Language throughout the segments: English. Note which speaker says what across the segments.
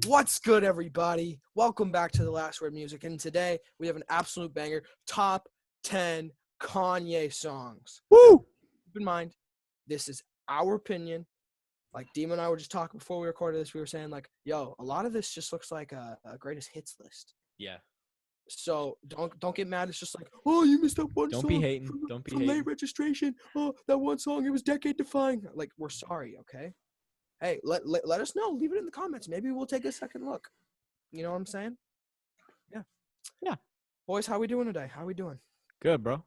Speaker 1: What's good, everybody? Welcome back to The Last Word Music, and today we have an absolute banger, top 10 Kanye songs.
Speaker 2: Woo!
Speaker 1: Keep in mind, this is our opinion. Like, Deema and I were just talking before we recorded this, we were saying, like, yo, a lot of this just looks like a greatest hits list.
Speaker 2: Yeah.
Speaker 1: So don't get mad. It's just like, oh, you missed that one
Speaker 2: Don't
Speaker 1: song
Speaker 2: be hating. Don't be
Speaker 1: from
Speaker 2: hating.
Speaker 1: late registration. Oh, that one song, it was decade defying. Like, we're sorry, okay? Hey, let us know. Leave it in the comments. Maybe we'll take a second look. You know what I'm saying?
Speaker 2: Yeah.
Speaker 1: Boys, how we doing today? How we doing?
Speaker 2: Good, bro.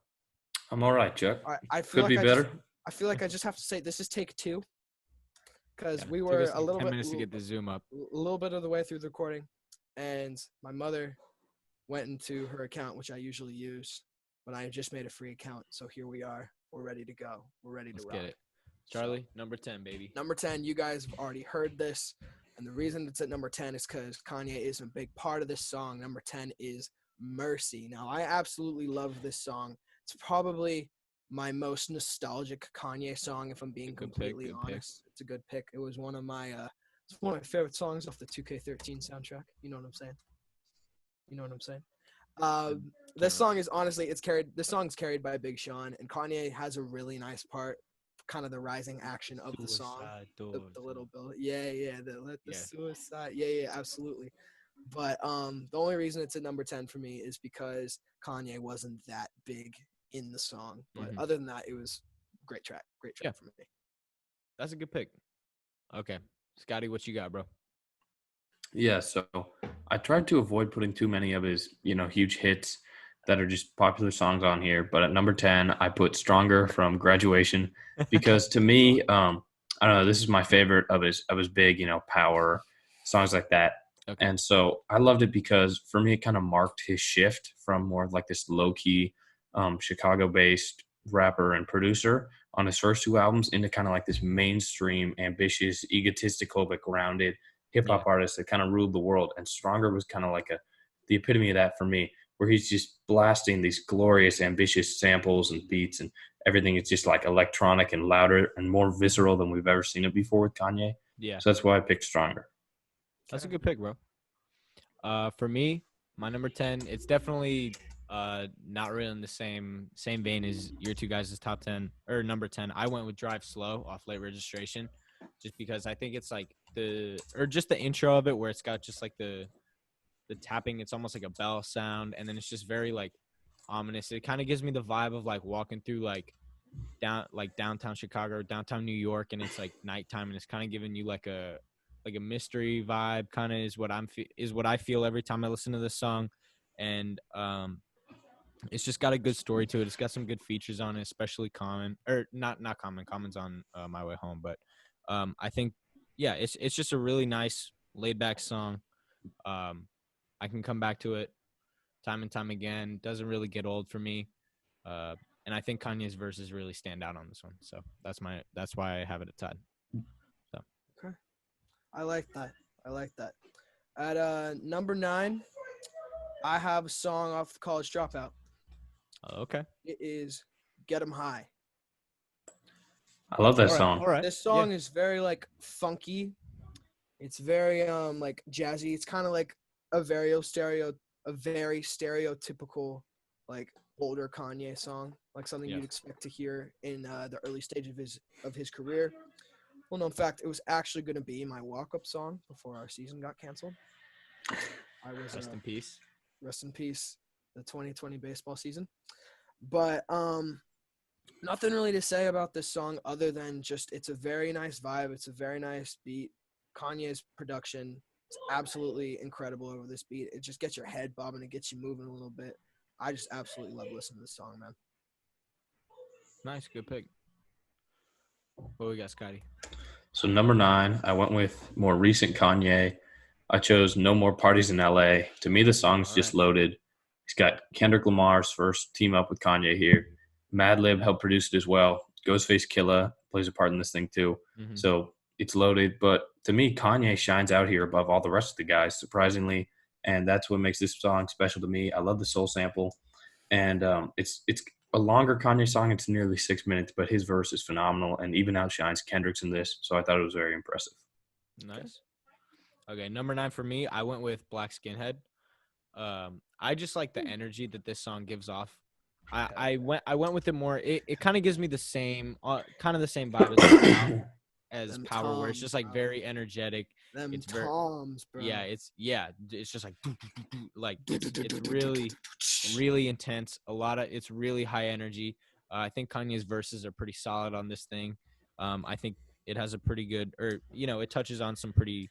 Speaker 3: I'm all right, Chuck.
Speaker 1: I feel
Speaker 3: Could
Speaker 1: like
Speaker 3: be better.
Speaker 1: I feel like I just have to say this is take 2 because
Speaker 2: Yeah,
Speaker 1: we
Speaker 2: took
Speaker 1: were
Speaker 2: us
Speaker 1: a little
Speaker 2: 10
Speaker 1: bit
Speaker 2: minutes to get the zoom up.
Speaker 1: a little bit of the way through the recording, and my mother went into her account, which I usually use, but I just made a free account. So here we are. We're ready to go. We're ready to
Speaker 2: Let's
Speaker 1: rock.
Speaker 2: get it. Charlie, number 10, baby.
Speaker 1: Number 10, you guys have already heard this, and the reason it's at number 10 is because Kanye is a big part of this song. Number 10 is Mercy. Now, I absolutely love this song. It's probably my most nostalgic Kanye song, if I'm being completely honest. It's a good pick. It was one of my favorite songs off the 2K13 soundtrack. You know what I'm saying? This song is honestly, this song's carried by Big Sean, and Kanye has a really nice part, kind of the rising action of the song, the little build. The suicide. Yeah, absolutely. But the only reason it's at number 10 for me is because Kanye wasn't that big in the song. But other than that, it was great track for me.
Speaker 2: That's a good pick. Okay. Scotty, what you got, bro?
Speaker 3: Yeah, so I tried to avoid putting too many of his, huge hits that are just popular songs on here. But at number 10, I put Stronger from Graduation because to me, I don't know, this is my favorite of his big, power songs like that.
Speaker 2: Okay.
Speaker 3: And so I loved it because for me, it kind of marked his shift from more of like this low key, Chicago-based rapper and producer on his first 2 albums into kind of like this mainstream, ambitious, egotistical, but grounded hip-hop artist that kind of ruled the world. And Stronger was kind of like the epitome of that for me, where he's just blasting these glorious, ambitious samples and beats, and everything is just like electronic and louder and more visceral than we've ever seen it before with Kanye.
Speaker 2: Yeah.
Speaker 3: So that's why I picked Stronger.
Speaker 2: That's a good pick, bro. For me, my number 10, it's definitely not really in the same vein as your two guys' top 10 or number 10. I went with Drive Slow off Late Registration just because I think it's like just the intro of it where it's got just like the tapping. It's almost like a bell sound, and then it's just very like ominous. It kind of gives me the vibe of like walking through like downtown Chicago or downtown New York, and it's like nighttime, and it's kind of giving you like a mystery vibe. Kind of is what I feel every time I listen to this song, and it's just got a good story to it. It's got some good features on it, especially Common, or not Common. Common's on My Way Home, but I think it's just a really nice laid back song. I can come back to it time and time again. Doesn't really get old for me. And I think Kanye's verses really stand out on this one. So that's why I have it at tied. So
Speaker 1: Okay. I like that. At number 9, I have a song off the College Dropout.
Speaker 2: okay.
Speaker 1: It is Get 'Em High.
Speaker 3: I love that song.
Speaker 2: All right.
Speaker 1: This song is very like funky. It's very like jazzy. It's kind of like a very stereotypical like older Kanye song, like something you'd expect to hear in the early stage of his career. Well, no, in fact, it was actually going to be my walk-up song before our season got canceled.
Speaker 2: Rest in peace.
Speaker 1: Rest in peace, the 2020 baseball season. But nothing really to say about this song other than just it's a very nice vibe. It's a very nice beat. Kanye's production is absolutely incredible over this beat. It just gets your head bobbing. It gets you moving a little bit. I just absolutely love listening to this song, man.
Speaker 2: Nice, good pick. What we got, Scotty?
Speaker 3: So number 9, I went with more recent Kanye. I chose No More Parties in LA. To me, the song's just loaded. He's got Kendrick Lamar's first team up with Kanye here. Madlib helped produce it as well. Ghostface Killah plays a part in this thing too.
Speaker 2: Mm-hmm.
Speaker 3: So it's loaded. But to me, Kanye shines out here above all the rest of the guys, surprisingly. And that's what makes this song special to me. I love the soul sample. And it's a longer Kanye song. It's nearly 6 minutes, but his verse is phenomenal and even outshines Kendrick's in this. So I thought it was very impressive.
Speaker 2: Nice. Okay, number 9 for me, I went with Black Skinhead. I just like the energy that this song gives off. I went with it more. It kind of gives me the same kind of the same vibe as
Speaker 1: Them
Speaker 2: Power, where it's
Speaker 1: toms,
Speaker 2: just like
Speaker 1: bro.
Speaker 2: very energetic.
Speaker 1: Them
Speaker 2: It's very
Speaker 1: toms, bro.
Speaker 2: it's just like like it's really intense. It's really high energy. I think Kanye's verses are pretty solid on this thing. I think it has a pretty good, or it touches on some pretty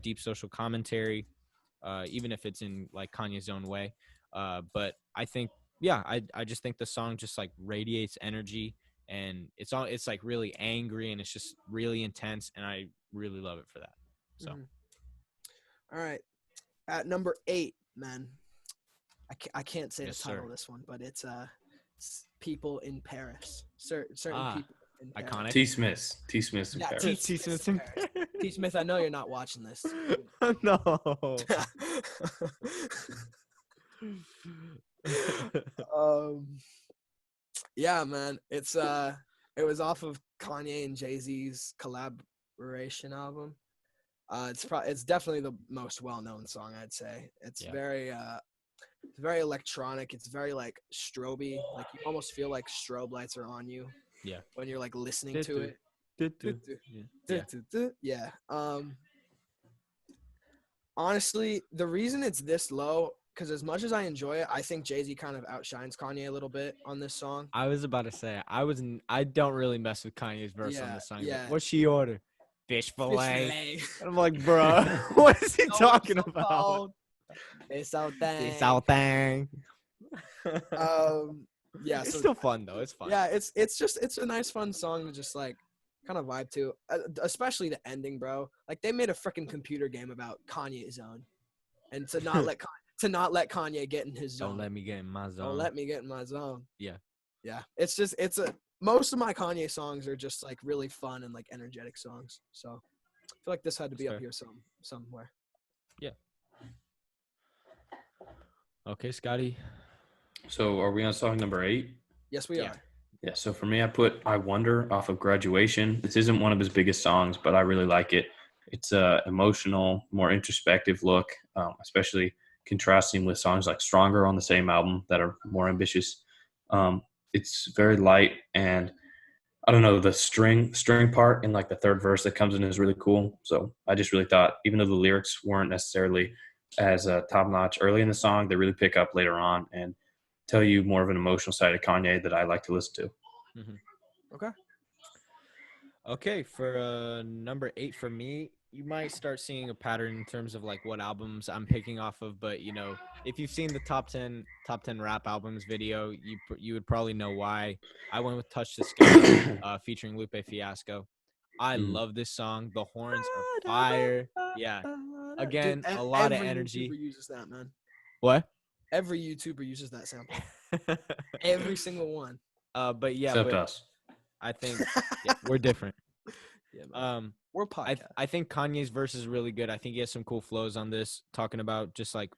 Speaker 2: deep social commentary, even if it's in like Kanye's own way. But I think, I just think the song just like radiates energy, and it's like really angry, and it's just really intense, and I really love it for that. So,
Speaker 1: All right, at number 8, man. I can't say
Speaker 2: Yes,
Speaker 1: the title
Speaker 2: sir.
Speaker 1: of this one, but it's People in Paris. Certain people in Paris.
Speaker 2: Iconic.
Speaker 3: T. Smith. T. Smith in
Speaker 1: Yeah,
Speaker 3: Paris.
Speaker 1: T. Smith in Paris. T. Smith, I know you're not watching this.
Speaker 2: No.
Speaker 1: Yeah, man. It was off of Kanye and Jay-Z's collaboration album. It's definitely the most well-known song, I'd say. It's very electronic. It's very like stroby. Like you almost feel like strobe lights are on you.
Speaker 2: Yeah.
Speaker 1: When you're like listening to it. Yeah. Honestly, the reason it's this low, because as much as I enjoy it, I think Jay-Z kind of outshines Kanye a little bit on this song.
Speaker 2: I was about to say, I don't really mess with Kanye's verse on this song.
Speaker 1: Yeah.
Speaker 2: Like, what's she order? Fish fillet.
Speaker 1: Fish
Speaker 2: And I'm like, bro, what is he talking about?
Speaker 1: It's so thang.
Speaker 2: It's out thang.
Speaker 1: Yeah,
Speaker 2: it's
Speaker 1: so,
Speaker 2: still fun though. It's fun.
Speaker 1: Yeah, it's a nice fun song to just like kind of vibe to, especially the ending, bro. Like they made a freaking computer game about Kanye's zone, and to not let Kanye get in his zone.
Speaker 2: Don't let me get in my zone.
Speaker 1: Don't let me get in my zone.
Speaker 2: Yeah.
Speaker 1: Most of my Kanye songs are just like really fun and like energetic songs. So I feel like this had to be up here somewhere.
Speaker 2: Yeah. Okay, Scotty.
Speaker 3: So are we on song number 8?
Speaker 1: Yes, we are.
Speaker 3: Yeah, so for me, I put I Wonder off of Graduation. This isn't one of his biggest songs, but I really like it. It's a emotional, more introspective look, especially contrasting with songs like Stronger on the same album that are more ambitious. It's very light, and I don't know, the string part in like the third verse that comes in is really cool. So I just really thought, even though the lyrics weren't necessarily as top notch early in the song, they really pick up later on and tell you more of an emotional side of Kanye that I like to listen to.
Speaker 1: Okay.
Speaker 2: Okay, for number 8 for me, you might start seeing a pattern in terms of like what albums I'm picking off of. But if you've seen the top 10 rap albums video, you would probably know why. I went with Touch the Sky, featuring Lupe Fiasco. I love this song. The horns are fire. Yeah. Again, dude, a lot of energy.
Speaker 1: Every YouTuber uses that, man.
Speaker 2: What?
Speaker 1: Every YouTuber uses that sample. Every single one.
Speaker 2: But yeah,
Speaker 3: except us.
Speaker 2: I think we're different.
Speaker 1: Yeah, man. We're podcast.
Speaker 2: I think Kanye's verse is really good. I think he has some cool flows on this, talking about just like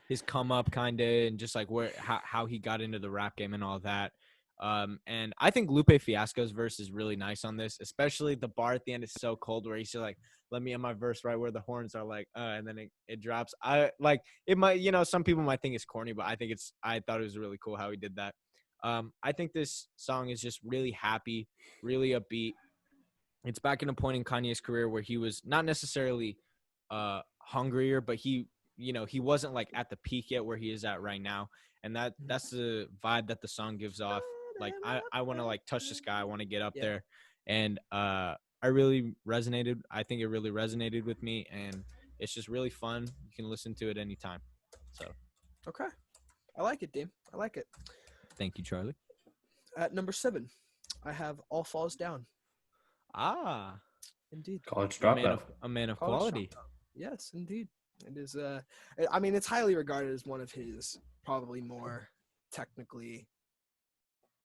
Speaker 2: his come up kind of, and just like how he got into the rap game and all that. And I think Lupe Fiasco's verse is really nice on this, especially the bar at the end is so cold where he's just like, let me end my verse right where the horns are like, and then it drops. I like it might, some people might think it's corny, but I thought it was really cool how he did that. I think this song is just really happy, really upbeat. It's back in a point in Kanye's career where he was not necessarily hungrier, but he wasn't like at the peak yet where he is at right now. And that's the vibe that the song gives off. Like I want to like touch the sky. I want to get up there. And I really resonated. I think it really resonated with me, and it's just really fun. You can listen to it anytime. So.
Speaker 1: Okay. I like it, Dean. I like it.
Speaker 2: Thank you, Charlie.
Speaker 1: At number 7, I have All Falls Down.
Speaker 2: Ah.
Speaker 1: Indeed.
Speaker 3: College Dropout.
Speaker 2: A man of quality.
Speaker 1: Yes, indeed. It is. I mean, it's highly regarded as one of his probably more technically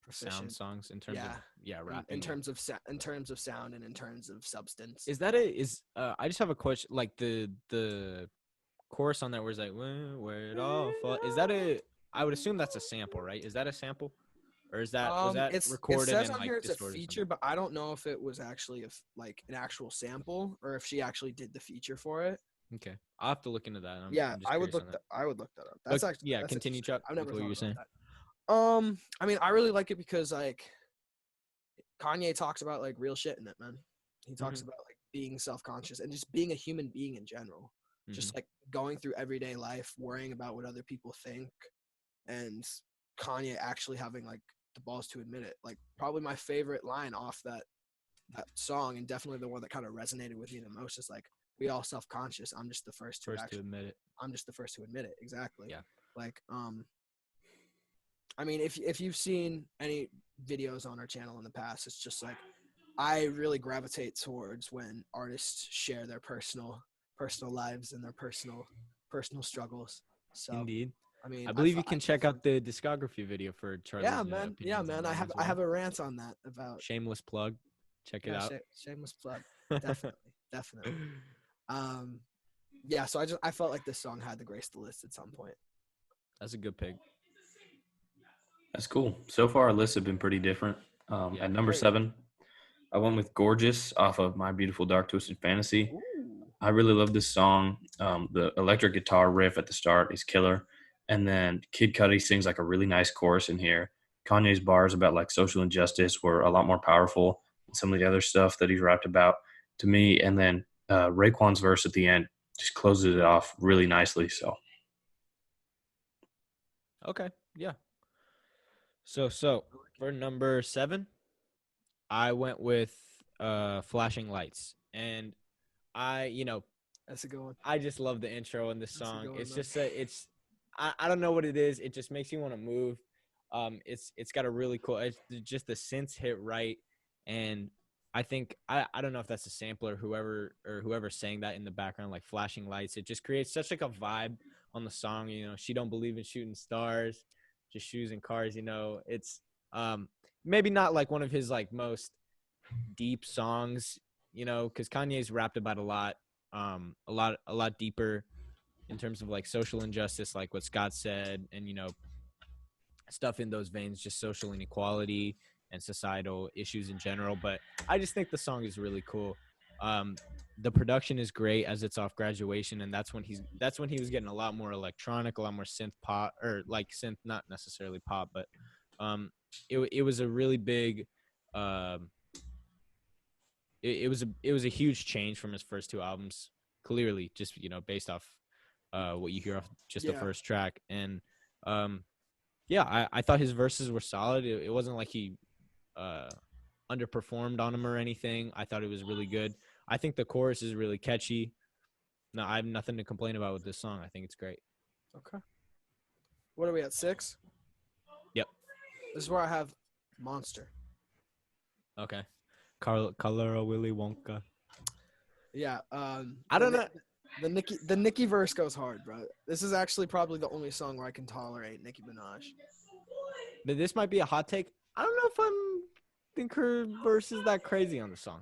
Speaker 1: proficient
Speaker 2: sound songs in terms of rapping.
Speaker 1: In terms of sound and in terms of substance.
Speaker 2: Is that I just have a question. Like the chorus on that where it's like where it all fall. Is that I would assume that's a sample, right? Is that a sample? or is that was that
Speaker 1: It
Speaker 2: recorded
Speaker 1: says
Speaker 2: and
Speaker 1: on
Speaker 2: like
Speaker 1: here it's a
Speaker 2: distorted?
Speaker 1: feature, but I don't know if it was actually like an actual sample or if she actually did the feature for it.
Speaker 2: Okay, I'll have to look into that.
Speaker 1: Yeah,
Speaker 2: I'm just curious on that.
Speaker 1: I would look that up.
Speaker 2: But
Speaker 1: That's actually
Speaker 2: yeah,
Speaker 1: that's
Speaker 2: continue,
Speaker 1: interesting.
Speaker 2: Chuck.
Speaker 1: I've never
Speaker 2: with what
Speaker 1: thought
Speaker 2: you were
Speaker 1: about
Speaker 2: saying.
Speaker 1: that. I mean, I really like it because like Kanye talks about like real shit in it, man. He talks
Speaker 2: Mhm.
Speaker 1: about like being self-conscious and just being a human being in general. Just like going through everyday life, worrying about what other people think, and Kanye actually having like the balls to admit it. Like probably my favorite line off that song, and definitely the one that kind of resonated with me the most is like, "We all self-conscious. I'm just the first to
Speaker 2: admit it.
Speaker 1: I'm just the first to admit it." Exactly.
Speaker 2: Yeah.
Speaker 1: Like, I mean, if you've seen any videos on our channel in the past, it's just like I really gravitate towards when artists share their personal lives and their personal struggles. So,
Speaker 2: Indeed.
Speaker 1: I mean,
Speaker 2: I believe you can check
Speaker 1: find,
Speaker 2: out the discography video for Charlie's
Speaker 1: yeah, man, yeah,
Speaker 2: opinions on
Speaker 1: man.
Speaker 2: that as
Speaker 1: I
Speaker 2: well.
Speaker 1: have a rant on that about
Speaker 2: Shameless plug. Check it out.
Speaker 1: Shameless plug. Definitely. Yeah. So I felt like this song had to grace the list at some point.
Speaker 2: That's a good pick.
Speaker 3: That's cool. So far, our lists have been pretty different.
Speaker 2: Yeah.
Speaker 3: At number 7, I went with "Gorgeous" off of My Beautiful Dark Twisted Fantasy.
Speaker 1: Ooh.
Speaker 3: I really love this song. The electric guitar riff at the start is killer. And then Kid Cudi sings like a really nice chorus in here. Kanye's bars about like social injustice were a lot more powerful than some of the other stuff that he's rapped about to me. And then Raekwon's verse at the end just closes it off really nicely. So,
Speaker 2: Okay. Yeah. So for number 7, I went with Flashing Lights. And
Speaker 1: That's a good one.
Speaker 2: I just love the intro in this song.
Speaker 1: One,
Speaker 2: It's
Speaker 1: man.
Speaker 2: just I don't know what it is. It just makes you want to move. It's got a really cool. It's just the synths hit right, and I think I don't know if that's a sampler, whoever sang that in the background, like flashing lights. It just creates such like a vibe on the song. She don't believe in shooting stars, just shoes and cars. It's maybe not like one of his like most deep songs. Because Kanye's rapped about a lot deeper in terms of like social injustice, like what Scott said, and stuff in those veins, just social inequality and societal issues in general. But I just think the song is really cool. The production is great as it's off Graduation, and that's when he was getting a lot more electronic, a lot more synth pop, or like synth, not necessarily pop, but it was a really big it was a huge change from his first 2 albums, clearly, just based off what you hear off just the first track. And I thought his verses were solid. It wasn't like he underperformed on him or anything. I thought it was really good. I think the chorus is really catchy. No, I have nothing to complain about with this song. I think it's great.
Speaker 1: Okay. What are we at, 6?
Speaker 2: Yep.
Speaker 1: This is where I have Monster.
Speaker 2: Okay. Color of Willy Wonka.
Speaker 1: Yeah.
Speaker 2: I don't know.
Speaker 1: The Nicki verse goes hard, bro. This is actually probably the only song where I can tolerate Nicki Minaj.
Speaker 2: But this might be a hot take. I don't know if think her verse is that crazy on the song.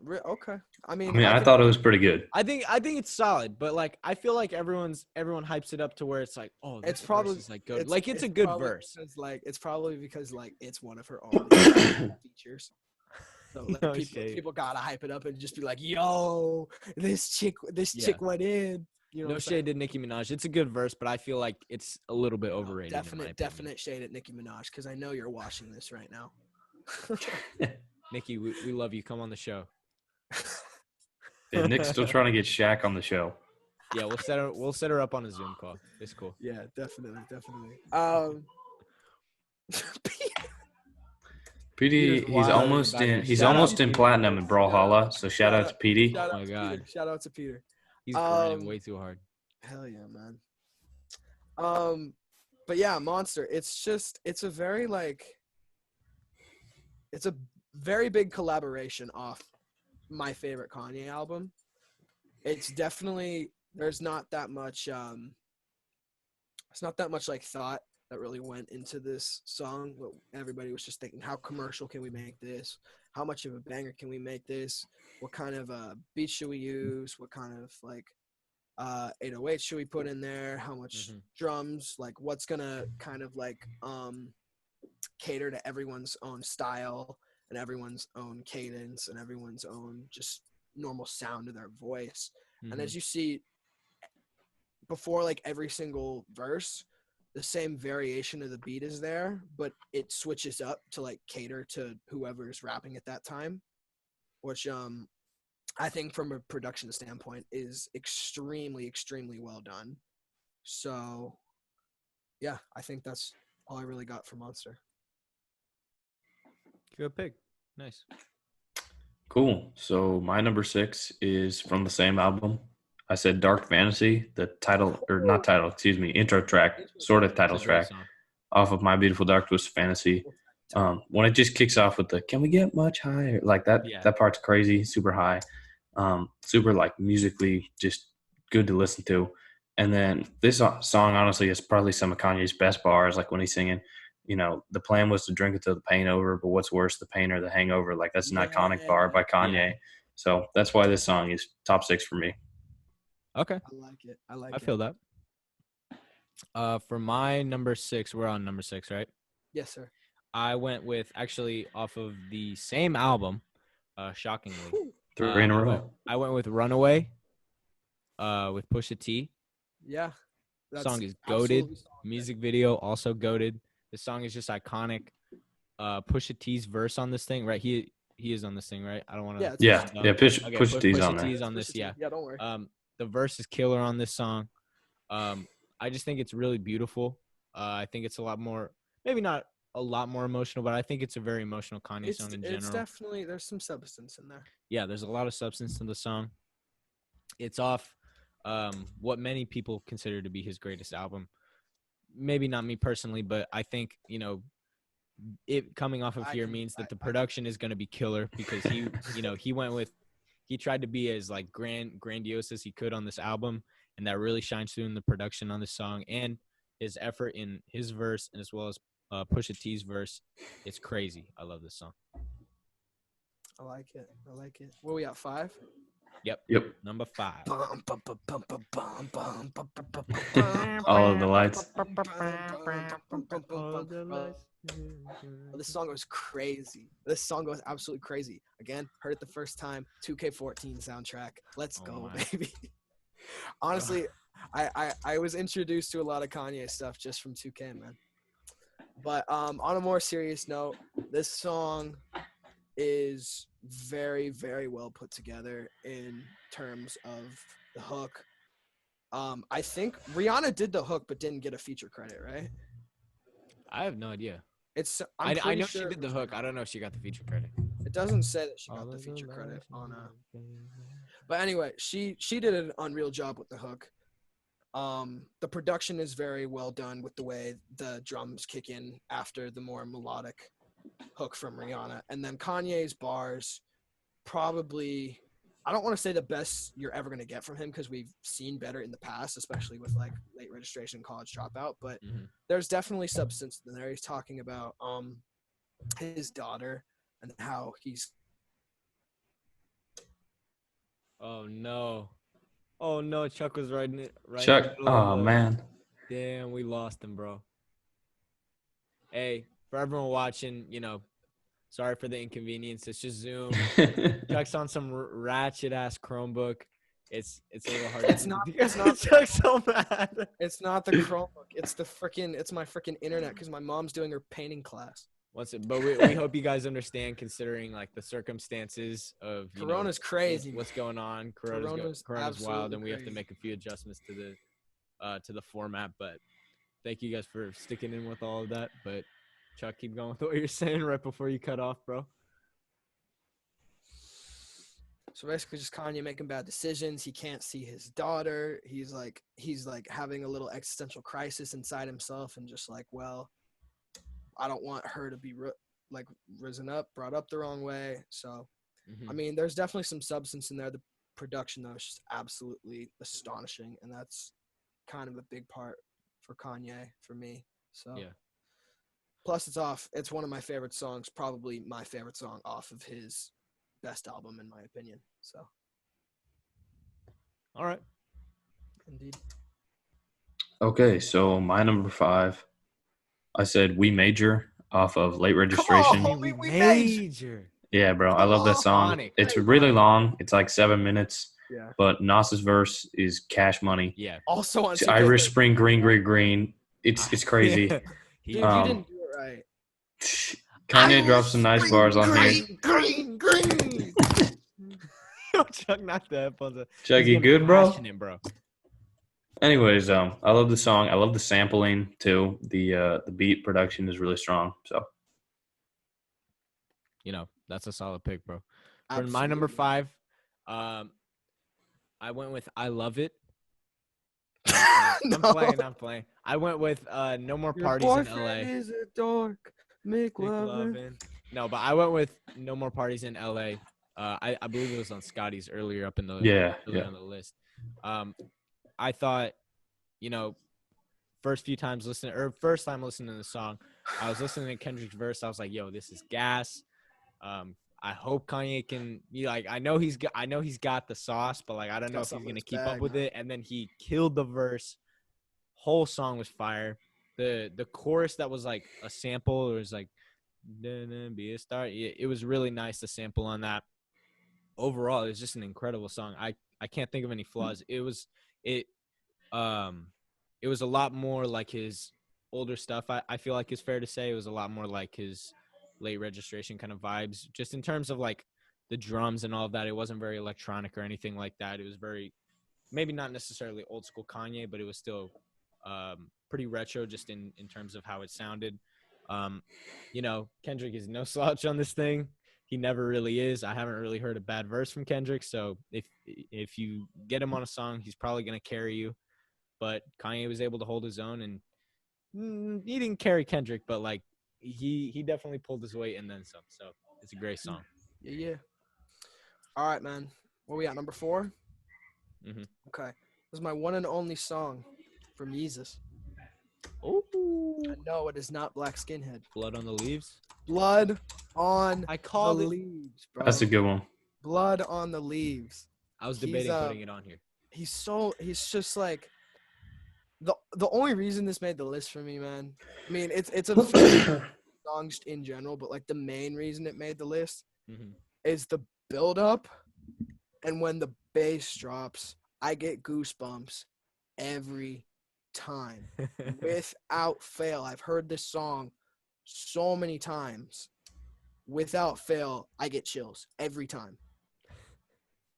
Speaker 1: Okay. I mean,
Speaker 3: I thought it was pretty good.
Speaker 2: I think it's solid, but like I feel like everyone hypes it up to where it's like, oh,
Speaker 1: it's probably
Speaker 2: verse is like good. It's a good verse.
Speaker 1: It's probably because like it's one of her only features. So like, people gotta hype it up and just be like, "Yo, this chick went in."
Speaker 2: No shade to Nicki Minaj. It's a good verse, but I feel like it's a little bit overrated.
Speaker 1: Definite shade at Nicki Minaj, because I know you're watching this right now.
Speaker 2: Nikki, we love you. Come on the show.
Speaker 3: Yeah, Nick's still trying to get Shaq on the show.
Speaker 2: Yeah, we'll set her up on a Zoom call. It's cool.
Speaker 1: Yeah, definitely.
Speaker 3: PD, he's almost in platinum in Brawlhalla, so shout out to PD.
Speaker 2: Oh my God.
Speaker 1: Shout out to Peter.
Speaker 2: He's grinding way too hard.
Speaker 1: Hell yeah, man. But yeah, Monster. It's a very big collaboration off my favorite Kanye album. It's definitely there's not that much like thought that really went into this song. Everybody was just thinking, how commercial can we make this? How much of a banger can we make this? What kind of beats should we use? What kind of like 808 should we put in there? How much drums? Like what's gonna kind of like cater to everyone's own style and everyone's own cadence and everyone's own just normal sound of their voice. And as you see, before like every single verse, the same variation of the beat is there, but it switches up to like cater to whoever's rapping at that time, which I think from a production standpoint is extremely, extremely well done. So yeah, I think that's all I really got for Monster.
Speaker 2: Good pick. Nice.
Speaker 3: Cool. So my number 6 is from the same album. I said Dark Fantasy, the title, or not title, excuse me, intro track, sort of title track off of My Beautiful Dark Twisted Fantasy. When it just kicks off with the "Can we get much higher?" like that, that part's crazy, super high, super like musically just good to listen to. And then this song, honestly, is probably some of Kanye's best bars, like when he's singing, you know, the plan was to drink until the pain over, but what's worse, the pain or the hangover? Like that's an iconic bar by Kanye. Yeah. So that's why this song is top 6 for me.
Speaker 2: Okay.
Speaker 1: I like it.
Speaker 2: I feel that. For my number 6, we're on number 6, right?
Speaker 1: Yes, sir.
Speaker 2: I went with actually off of the same album, shockingly.
Speaker 3: 3 in a row.
Speaker 2: I went with Runaway with Pusha T.
Speaker 1: Yeah.
Speaker 2: The song is goated. Music video also goated. The song is just iconic. Pusha T's verse on this thing, right? He is on this thing, right? I don't want to.
Speaker 3: Pusha T's on there.
Speaker 2: Pusha T's on this, yeah.
Speaker 1: Yeah, don't worry.
Speaker 2: The verse is killer on this song. I just think it's really beautiful. I think it's a lot more, maybe not a lot more emotional, but I think it's a very emotional Kanye song in general.
Speaker 1: It's definitely, there's some substance in there.
Speaker 2: Yeah, there's a lot of substance in the song. It's off what many people consider to be his greatest album. Maybe not me personally, but I think, you know, it coming off of here means that the production is going to be killer because he, you know, he tried to be as like grandiose as he could on this album, and that really shines through in the production on this song and his effort in his verse and as well as Pusha T's verse. It's crazy. I love this song.
Speaker 1: I like it. Where we at, 5?
Speaker 3: Yep.
Speaker 2: Number 5.
Speaker 3: All of the lights.
Speaker 1: This song goes crazy. This song goes absolutely crazy. Again, heard it the first time. 2K14 soundtrack. Let's go, baby. Honestly, I was introduced to a lot of Kanye stuff just from 2K, man. But on a more serious note, this song is very, very well put together in terms of the hook. I think Rihanna did the hook but didn't get a feature credit, right?
Speaker 2: I have no idea.
Speaker 1: I know
Speaker 2: she did the hook. I don't know if she got the feature credit.
Speaker 1: It doesn't say that she got the feature credit on But anyway, she did an unreal job with the hook. The production is very well done with the way the drums kick in after the more melodic hook from Rihanna. And then Kanye's bars, probably, I don't want to say the best you're ever going to get from him because we've seen better in the past, especially with like Late Registration, College Dropout, but there's definitely substance in there. He's talking about his daughter and how he's
Speaker 2: Oh no, Chuck was riding it.
Speaker 3: Chuck, oh man.
Speaker 2: Damn, we lost him, bro. Hey, for everyone watching, you know, sorry for the inconvenience. It's just Zoom. Chuck's on some ratchet ass Chromebook. It's a little hard.
Speaker 1: It's not.
Speaker 2: Chuck's so mad.
Speaker 1: It's not the Chromebook. It's my freaking internet because my mom's doing her painting class.
Speaker 2: But we hope you guys understand, considering like the circumstances of
Speaker 1: Corona's crazy.
Speaker 2: What's going on? Corona's wild, and we have to make a few adjustments to the format. But thank you guys for sticking in with all of that. But Chuck, keep going with what you're saying right before you cut off, bro.
Speaker 1: So basically, just Kanye making bad decisions. He can't see his daughter. He's like having a little existential crisis inside himself, and just like, well, I don't want her to be brought up the wrong way. So, I mean, there's definitely some substance in there. The production, though, is just absolutely astonishing. And that's kind of a big part for Kanye, for me. So, yeah. Plus, it's one of my favorite songs, probably my favorite song off of his best album, in my opinion. So,
Speaker 2: all right.
Speaker 1: Indeed.
Speaker 3: Okay, so my number 5, I said We Major off of Late
Speaker 1: Come on,
Speaker 3: Registration.
Speaker 1: homie, we major.
Speaker 3: Yeah, bro, I
Speaker 1: Come
Speaker 3: love that
Speaker 1: on.
Speaker 3: song.
Speaker 2: Iconic.
Speaker 3: It's really long. It's like 7 minutes.
Speaker 1: Yeah.
Speaker 3: But Nas's verse is Cash Money.
Speaker 2: Yeah.
Speaker 1: Also on 2K.
Speaker 3: Irish Spring, green, green, green. It's crazy.
Speaker 2: Yeah.
Speaker 1: Dude, you didn't do it right.
Speaker 3: Kanye drops some nice bars on here.
Speaker 1: Green.
Speaker 2: Yo, Chuck, not the headphones.
Speaker 3: Chuck,
Speaker 2: He's
Speaker 3: you
Speaker 2: getting
Speaker 3: good, bro?
Speaker 2: passionate, bro.
Speaker 3: Anyways, I love the song. I love the sampling too. The beat production is really strong. So
Speaker 2: That's a solid pick, bro. For
Speaker 1: Absolutely.
Speaker 2: my number 5, I went with I Love It. I'm playing. I went with No More Parties in LA.
Speaker 1: Is a dork. McLovin.
Speaker 2: No, but I went with No More Parties in LA. I believe it was on Scotty's earlier up in the on the list. I thought, first time listening to the song, I was listening to Kendrick's verse. I was like, yo, this is gas. I hope Kanye can I know he's got the sauce, but I don't know if he's gonna keep up with it. And then he killed the verse. Whole song was fire. The chorus that was like a sample, it was like be a star. It was really nice to sample on that. Overall, it was just an incredible song. I can't think of any flaws. It was a lot more like his older stuff. I feel like it's fair to say it was a lot more like his Late Registration kind of vibes, just in terms of like the drums and all of that. It wasn't very electronic or anything like that. It was very, maybe not necessarily old school Kanye, but it was still pretty retro just in terms of how it sounded. Kendrick is no slouch on this thing. He never really is. I haven't really heard a bad verse from Kendrick. So if you get him on a song, he's probably going to carry you. But Kanye was able to hold his own, and he didn't carry Kendrick, but he definitely pulled his weight and then some. So it's a great song.
Speaker 1: Yeah. All right, man. Where we at? Number 4?
Speaker 2: Mm-hmm.
Speaker 1: Okay. This is my one and only song from Yeezus.
Speaker 2: Oh.
Speaker 1: No, it is not Black Skinhead.
Speaker 2: Blood on the Leaves?
Speaker 1: Blood on
Speaker 2: the
Speaker 1: Leaves, bro.
Speaker 3: that's a good one.
Speaker 1: Blood on the Leaves.
Speaker 2: I was debating putting it on here.
Speaker 1: He's just like the only reason this made the list for me, man. I mean, it's a song just in general, but the main reason it made the list is the build up, and when the bass drops, I get goosebumps every time, without fail. I've heard this song so many times. Without fail, I get chills every time.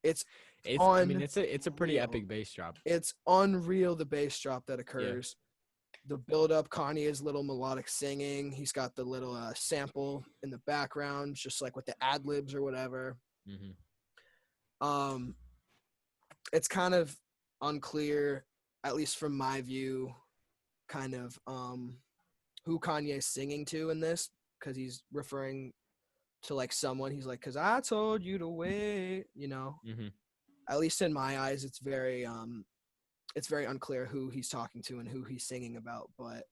Speaker 1: It's
Speaker 2: a pretty epic bass drop.
Speaker 1: It's unreal, the bass drop that occurs. Yeah. The build up, Kanye's little melodic singing. He's got the little sample in the background, just with the ad libs or whatever.
Speaker 2: Mm-hmm.
Speaker 1: It's kind of unclear, at least from my view, kind of who Kanye's singing to in this, because he's referring to someone. He's like, 'cause I told you to wait,
Speaker 2: Mm-hmm.
Speaker 1: At least in my eyes, it's very unclear who he's talking to and who he's singing about. But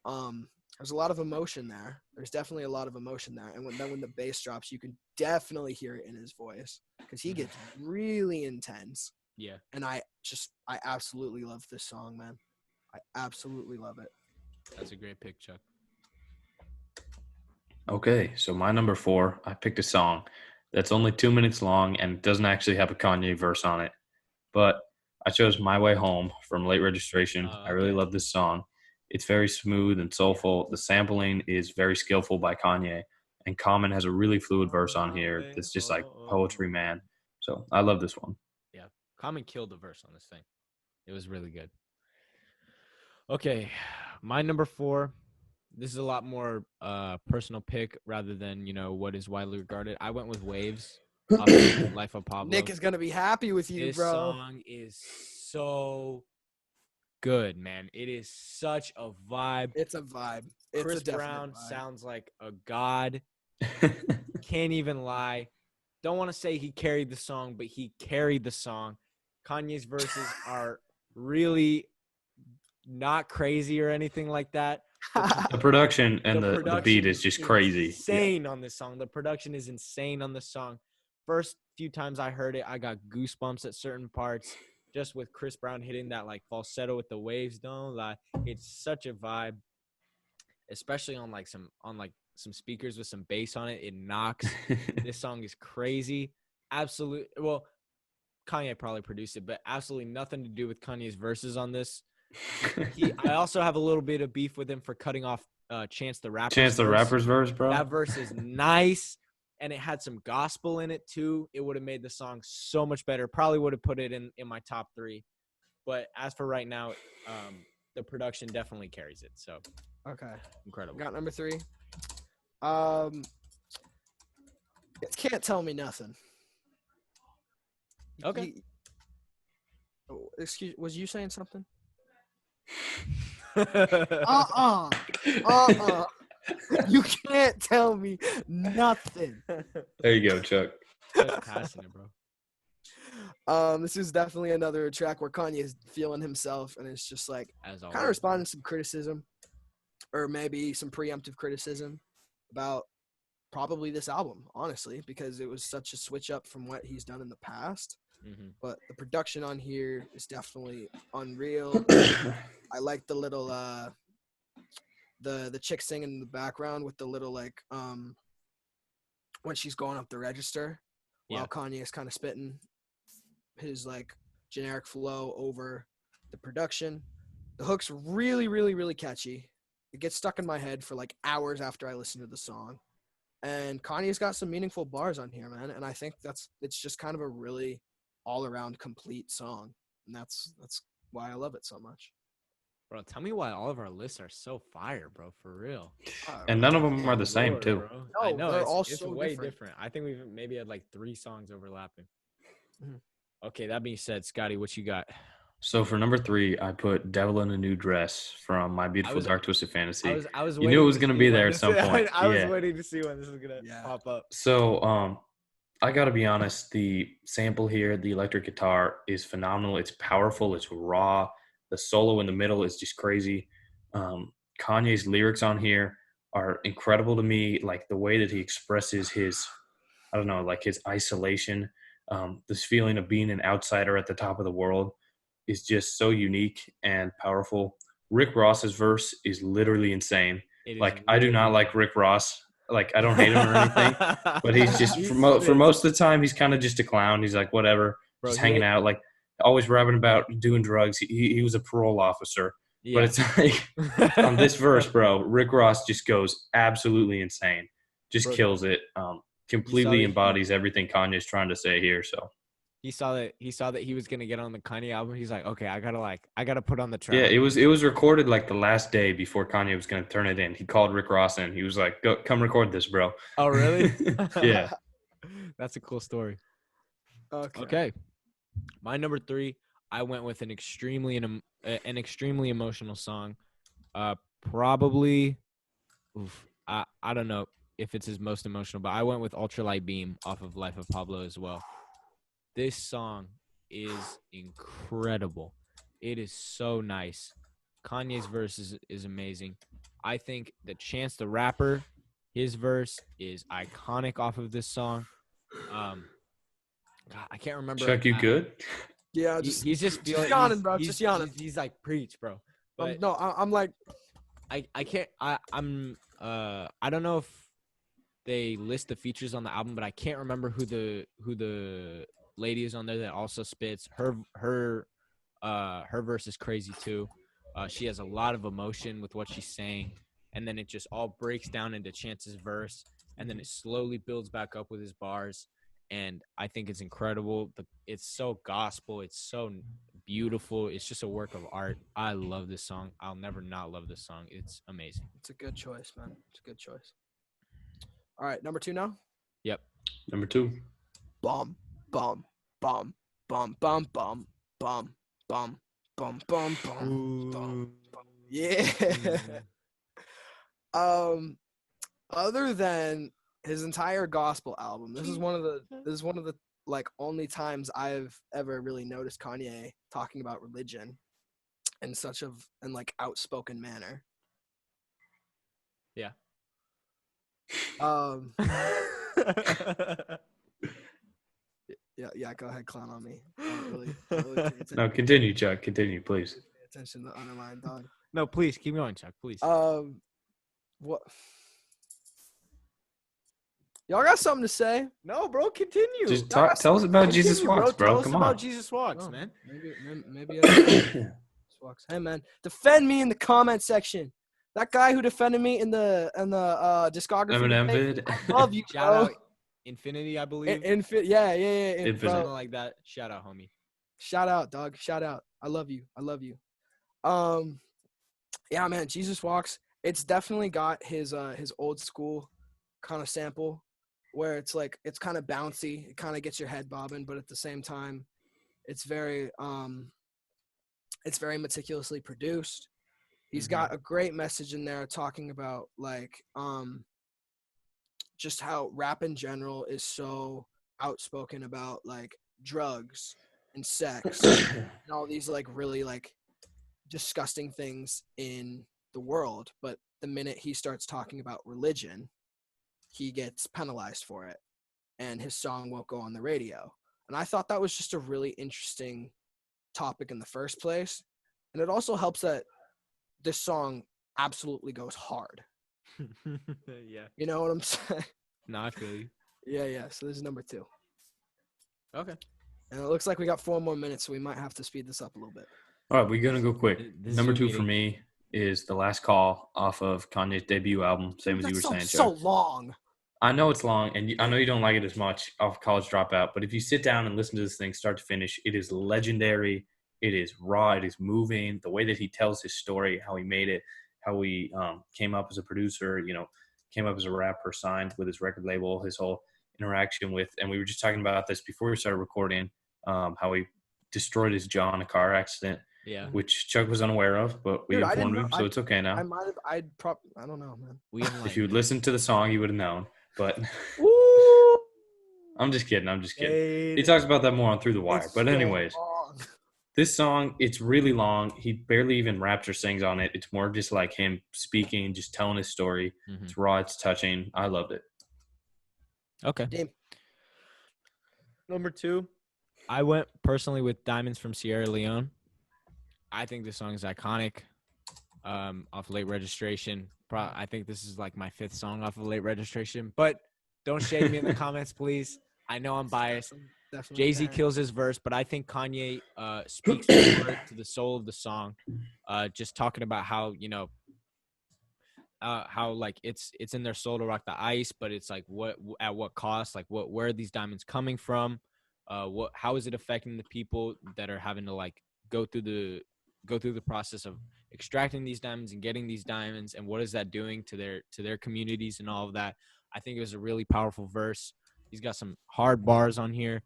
Speaker 1: there's a lot of emotion there. There's definitely a lot of emotion there. And when the bass drops, you can definitely hear it in his voice, because he gets really intense.
Speaker 2: Yeah.
Speaker 1: And I absolutely love this song, man. I absolutely love it.
Speaker 2: That's a great pick, Chuck.
Speaker 3: Okay, so my number 4, I picked a song that's only 2 minutes long and doesn't actually have a Kanye verse on it. But I chose My Way Home from Late Registration.
Speaker 2: Okay.
Speaker 3: I really love this song. It's very smooth and soulful. The sampling is very skillful by Kanye. And Common has a really fluid verse on here that's just like poetry, man. So I love this one.
Speaker 2: Yeah, Common killed the verse on this thing. It was really good. Okay, my number 4. This is a lot more personal pick rather than, what is widely regarded. I went with Waves, Life of Pablo.
Speaker 1: Nick is going to be happy with you,
Speaker 2: this
Speaker 1: bro.
Speaker 2: This song is so good, man. It is such a vibe.
Speaker 1: It's a vibe. It's
Speaker 2: Chris
Speaker 1: a
Speaker 2: Brown
Speaker 1: vibe.
Speaker 2: sounds like a god. Can't even lie. Don't want to say he carried the song, but he carried the song. Kanye's verses are really not crazy or anything like that.
Speaker 3: The production and the beat is just crazy.
Speaker 2: Insane on this song. The production is insane on this song. First few times I heard it, I got goosebumps at certain parts, just with Chris Brown hitting that falsetto with the waves. Don't lie. It's such a vibe. especially on like some speakers with some bass on it. It knocks. This song is crazy. Absolute. Well, Kanye probably produced it, but absolutely nothing to do with Kanye's verses on this. I also have a little bit of beef with him for cutting off Chance the Rapper's
Speaker 3: verse, bro.
Speaker 2: That verse is nice, and it had some gospel in it too. It would have made the song so much better. Probably would have put it in my top 3. But as for right now, the production definitely carries it. So
Speaker 1: okay,
Speaker 2: incredible.
Speaker 1: Got number 3. It Can't Tell Me Nothing.
Speaker 2: Okay.
Speaker 1: Excuse, was you saying something? You can't tell me nothing.
Speaker 3: There you go, Chuck.
Speaker 2: Chuck's passionate, bro.
Speaker 1: This is definitely another track where Kanye is feeling himself, and it's just like kind of responding to some criticism, or maybe some preemptive criticism about probably this album, honestly, because it was such a switch up from what he's done in the past.
Speaker 2: Mm-hmm.
Speaker 1: But the production on here is definitely unreal. I like the little the chick singing in the background with the little like when she's going up the register while Kanye is kind of spitting his like generic flow over the production. The hook's really, really, really catchy. It gets stuck in my head for like hours after I listen to the song. And Kanye's got some meaningful bars on here, man. And I think it's just kind of a really all-around complete song. And that's why I love it so much.
Speaker 2: Bro, tell me why all of our lists are so fire, bro, for real.
Speaker 3: And none of them are the same, too.
Speaker 2: Bro. No, I know,
Speaker 1: they're all
Speaker 2: it's
Speaker 1: so
Speaker 2: way different. I think we've maybe had like 3 songs overlapping. Mm-hmm. Okay, that being said, Scotty, what you got?
Speaker 3: So for number 3, I put "Devil in a New Dress" from My Beautiful Dark Twisted Fantasy.
Speaker 2: I was
Speaker 3: you knew it was going to be there at some point.
Speaker 2: I was waiting to see when this was going to pop up.
Speaker 3: So I got to be honest, the sample here, the electric guitar is phenomenal. It's powerful. It's raw. The solo in the middle is just crazy. Kanye's lyrics on here are incredible to me. Like the way that he expresses his, I don't know, like his isolation, this feeling of being an outsider at the top of the world is just so unique and powerful. Rick Ross's verse is literally insane. I do not like Rick Ross. Like, I don't hate him or anything, but he's just for most of the time, he's kind of just a clown. He's like, whatever, just hanging out, like always rapping about doing drugs. He was a parole officer, but it's like on this verse, bro, Rick Ross just goes absolutely insane, just kills it. Completely embodies everything Kanye's trying to say here. So
Speaker 2: he saw that he was gonna get on the Kanye album. He's like, okay, I gotta put on the track.
Speaker 3: Yeah, it was recorded like the last day before Kanye was gonna turn it in. He called Rick Ross in. He was like, "Go, come record this, bro."
Speaker 2: Oh, really?
Speaker 3: Yeah,
Speaker 2: that's a cool story. Okay, my number 3, I went with an extremely emotional song. Probably, I don't know if it's his most emotional, but I went with Ultralight Beam off of Life of Pablo as well. This song is incredible. It is so nice. Kanye's verse is amazing. I think that Chance the Rapper, his verse is iconic off of this song. God, I can't remember.
Speaker 3: Chuck, you good?
Speaker 1: Yeah,
Speaker 2: he's just feeling,
Speaker 1: yawning, bro. Just yawning.
Speaker 2: He's like, preach, bro. But
Speaker 1: no, I'm like,
Speaker 2: I can't. I don't know if they list the features on the album, but I can't remember who the lady is on there that also spits. Her verse is crazy too. She has a lot of emotion with what she's saying, and then it just all breaks down into Chance's verse, and then it slowly builds back up with his bars. And I think it's incredible. It's so gospel. It's so beautiful. It's just a work of art. I love this song. I'll never not love this song. It's amazing.
Speaker 1: It's a good choice, man. It's a good choice. All right, number 2 now?
Speaker 2: Yep.
Speaker 3: Number 2.
Speaker 1: Bomb, bomb, bomb, bomb, bomb, bomb, bomb, bomb, bomb, bomb, bomb, bomb. Yeah. Other than his entire gospel album, this is one of the like only times I've ever really noticed Kanye talking about religion in such an like outspoken manner.
Speaker 2: Yeah.
Speaker 1: Yeah, go ahead, clown on me. I don't really
Speaker 3: No, continue, Chuck. Continue, please.
Speaker 1: Pay attention to the underlying dog.
Speaker 2: No, please keep going, Chuck. Please.
Speaker 1: What? Y'all got something to say?
Speaker 2: No, bro, continue.
Speaker 3: Just tell us about Jesus Walks, bro.
Speaker 2: Tell us
Speaker 3: Come
Speaker 2: about
Speaker 3: on.
Speaker 2: Jesus Walks, man.
Speaker 1: Maybe Jesus Walks. Hey, man, defend me in the comment section. That guy who defended me in the discography
Speaker 3: Eminem
Speaker 1: debate,
Speaker 3: vid.
Speaker 1: I love you,
Speaker 2: Shout
Speaker 1: bro.
Speaker 2: out Infinity, I believe.
Speaker 1: Yeah.
Speaker 3: Infinite.
Speaker 1: Bro.
Speaker 2: Something like that. Shout out, homie.
Speaker 1: Shout out, dog. Shout out. I love you. Yeah, man, Jesus Walks. It's definitely got his old school kind of sample where it's like it's kind of bouncy. It kind of gets your head bobbing, but at the same time, it's very meticulously produced. He's got a great message in there talking about like just how rap in general is so outspoken about like drugs and sex and all these like really like disgusting things in the world, but the minute he starts talking about religion, he gets penalized for it and his song won't go on the radio. And I thought that was just a really interesting topic in the first place. And it also helps that this song absolutely goes hard.
Speaker 2: Yeah.
Speaker 1: You know what I'm saying?
Speaker 2: No, I feel you.
Speaker 1: Yeah. So this is number 2.
Speaker 2: Okay.
Speaker 1: And it looks like we got 4 more minutes, so we might have to speed this up a little bit.
Speaker 3: All right, we're going to go quick.
Speaker 2: This
Speaker 3: Number
Speaker 2: Zoom
Speaker 3: 2 for
Speaker 2: meeting.
Speaker 3: me is The Last Call off of Kanye's debut album, same as you were saying,
Speaker 1: so
Speaker 3: Chuck.
Speaker 1: long.
Speaker 3: I know it's long, and I know you don't like it as much off College Dropout, but if you sit down and listen to this thing start to finish, it is legendary. It is raw. It is moving. The way that he tells his story, how he made it, how he came up as a producer, came up as a rapper, signed with his record label, his whole interaction with, and we were just talking about this before we started recording, how he destroyed his jaw in a car accident.
Speaker 2: Yeah.
Speaker 3: Which Chuck was unaware of, but we informed him, so it's okay now.
Speaker 1: I don't know, man.
Speaker 3: If you would listen to the song, you would have known. But I'm just kidding. He talks about that more on Through the Wire. But anyways, this song, it's really long. He barely even raps or sings on it. It's more just like him speaking, just telling his story. It's raw. It's touching. I loved it.
Speaker 2: Okay.
Speaker 1: Damn.
Speaker 2: Number 2, I went personally with Diamonds from Sierra Leone. I think this song is iconic. Off Late Registration. I think this is like my 5th song off of Late Registration. But don't shade me in the comments, please. I know I'm biased. Jay-Z kills his verse, but I think Kanye speaks more to the soul of the song. Just talking about how, how like it's in their soul to rock the ice, but it's like at what cost? Like where are these diamonds coming from? How is it affecting the people that are having to like go through the process of extracting these diamonds and getting these diamonds, and what is that doing to their communities and all of that? I think it was a really powerful verse. He's got some hard bars on here.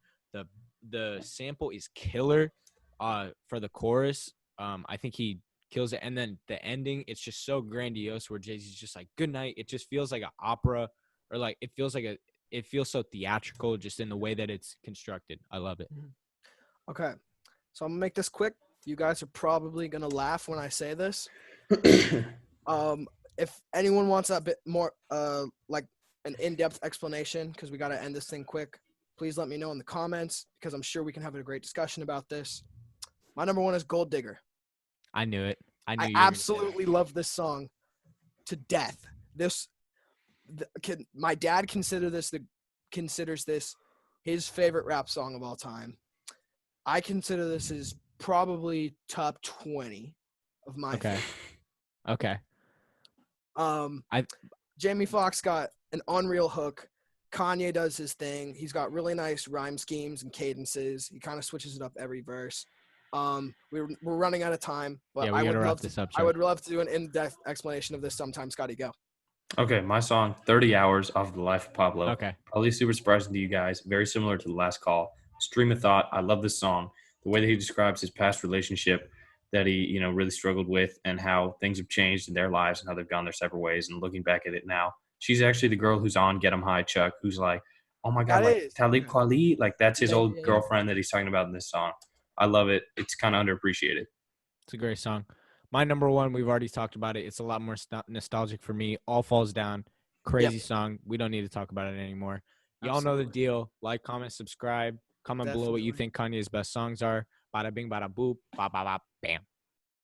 Speaker 2: The sample is killer for the chorus. I think he kills it, and then the ending, it's just so grandiose where Jay-Z's just like good night. It just feels like an opera, or like it feels so theatrical just in the way that it's constructed. I love it.
Speaker 1: Okay, so I'm gonna make this quick. You guys are probably gonna laugh when I say this. If anyone wants a bit more like an in-depth explanation, because we gotta end this thing quick, please let me know in the comments, because I'm sure we can have a great discussion about this. My number 1 is Gold Digger.
Speaker 2: I knew it.
Speaker 1: I absolutely love this song to death. My dad considers this his favorite rap song of all time. I consider this as probably top 20 of my favorite.
Speaker 2: Okay.
Speaker 1: Jamie Foxx got an unreal hook. Kanye does his thing. He's got really nice rhyme schemes and cadences. He kind of switches it up every verse. We're running out of time, but
Speaker 2: yeah, I
Speaker 1: would love to do an in-depth explanation of this sometime. Scotty, go.
Speaker 3: Okay, my song, 30 Hours off of The Life of Pablo.
Speaker 2: Okay.
Speaker 3: Probably super surprising to you guys. Very similar to The Last Call. Stream of thought. I love this song. The way that he describes his past relationship that he, really struggled with, and how things have changed in their lives and how they've gone their separate ways, and looking back at it now. She's actually the girl who's on Get 'Em High, Chuck, who's like, oh my God, like Talib Kweli. Like that's his old girlfriend that he's talking about in this song. I love it. It's kind of underappreciated.
Speaker 2: It's a great song. My number 1, we've already talked about it. It's a lot more nostalgic for me. All Falls Down. Crazy song. We don't need to talk about it anymore. Y'all know the deal. Like, comment, subscribe. Comment below what you think Kanye's best songs are. Bada bing, bada boop. Ba ba ba bam.